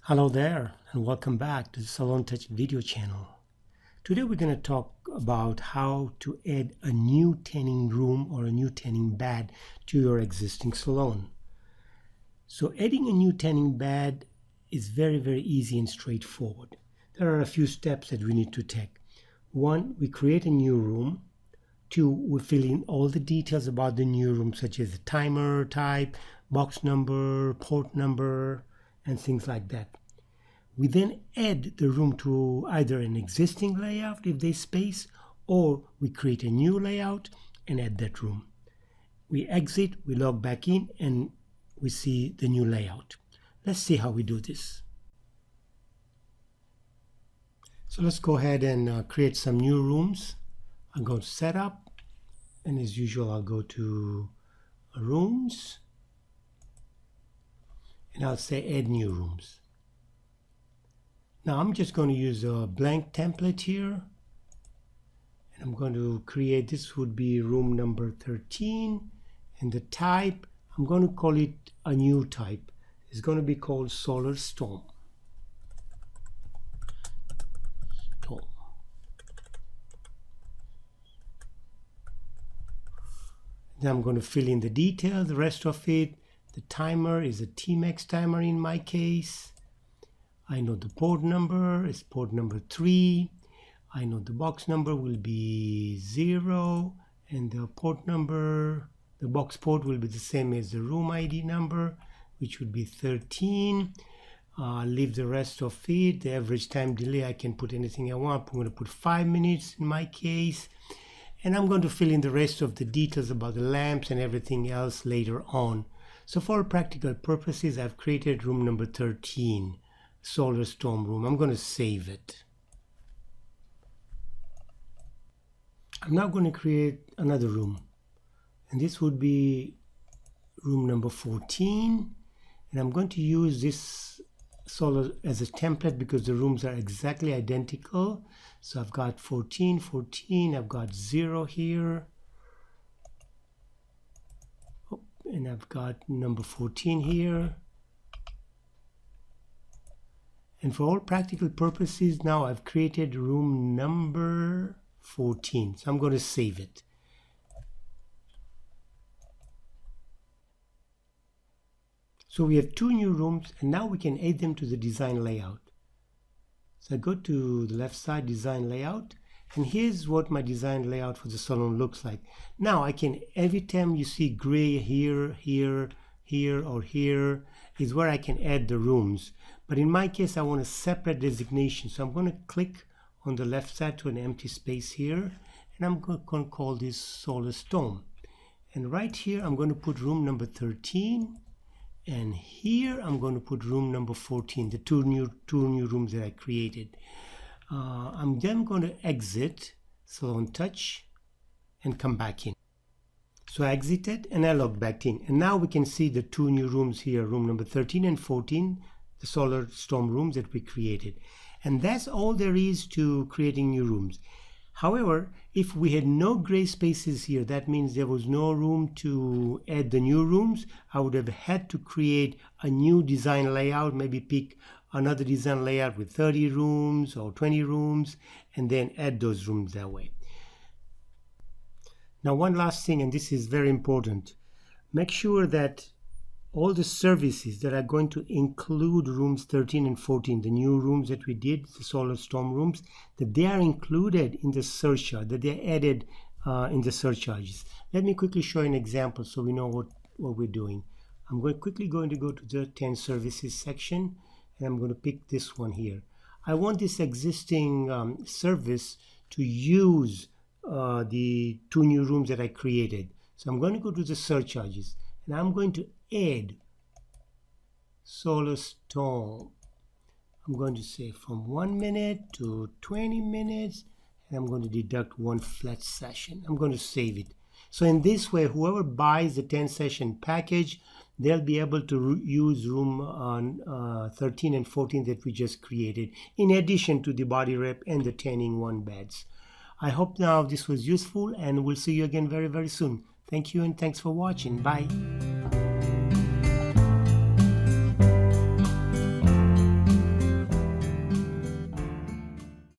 Hello there and welcome back to the SalonTouch video channel. Today we're going to talk about how to add a new tanning room or a new tanning bed to your existing salon. So adding a new tanning bed is very easy and straightforward. There are a few steps that we need to take. One, we create a new room. Two, we fill in all the details about the new room such as the timer type, box number, port number, and things like that. We then add the room to either an existing layout if there's space, or we create a new layout and add that room. We exit, we log back in, and we see the new layout. Let's see how we do this. So let's go ahead and create some new rooms. I'll go to Setup, and as usual I'll go to Rooms, and I'll say Add New Rooms. Now I'm just going to use a blank template here, and I'm going to create, this would be room number 13, and the type, I'm going to call it a new type. It's going to be called Solar Storm. Then I'm going to fill in the details, the rest of it. The timer is a T-Max timer in my case. I know the port number is port number 3. I know the box number will be 0, and the port number, the box port will be the same as the room ID number, which would be 13. Leave the rest of it. The average time delay, I can put anything I want. I'm going to put 5 minutes in my case. And I'm going to fill in the rest of the details about the lamps and everything else later on. So for all practical purposes, I've created room number 13, Solar Storm room. I'm going to save it. I'm now going to create another room. And this would be room number 14. And I'm going to use this solar as a template because the rooms are exactly identical. So I've got 14, 14, I've got 0 here. Oh, and I've got number 14 here. And for all practical purposes, now I've created room number 14. So I'm going to save it. So we have 2 new rooms, and now we can add them to the design layout. So I go to the left side, design layout, and here's what my design layout for the salon looks like. Now I can, every time you see gray here, here, here, or here, is where I can add the rooms. But in my case, I want a separate designation. So I'm going to click on the left side to an empty space here, and I'm going to call this Solar Storm. And right here, I'm going to put room number 13. And here I'm going to put room number 14, the two new rooms that I created. I'm then going to exit SalonTouch and come back in. So I exited and I logged back in. And now we can see the 2 new rooms here, room number 13 and 14, the Solar Storm rooms that we created. And that's all there is to creating new rooms. However, if we had no gray spaces here, that means there was no room to add the new rooms. I would have had to create a new design layout, maybe pick another design layout with 30 rooms or 20 rooms, and then add those rooms that way. Now, one last thing, and this is very important. Make sure that all the services that are going to include rooms 13 and 14, the new rooms that we did, the Solar Storm rooms, that they are included in the surcharge, that they're added in the surcharges. Let me quickly show you an example so we know what we're doing. I'm quickly going to go to the 10 services section, and I'm going to pick this one here. I want this existing service to use the 2 new rooms that I created. So I'm going to go to the surcharges, and I'm going to add Solar Storm. I'm going to say from 1 minute to 20 minutes, and I'm going to deduct 1 flat session. I'm going to save it. So in this way, whoever buys the 10 session package, they'll be able to use room 13 and 14 that we just created, in addition to the body wrap and the tanning 1 beds. I hope now this was useful, and we'll see you again very soon. Thank you, and thanks for watching. Bye.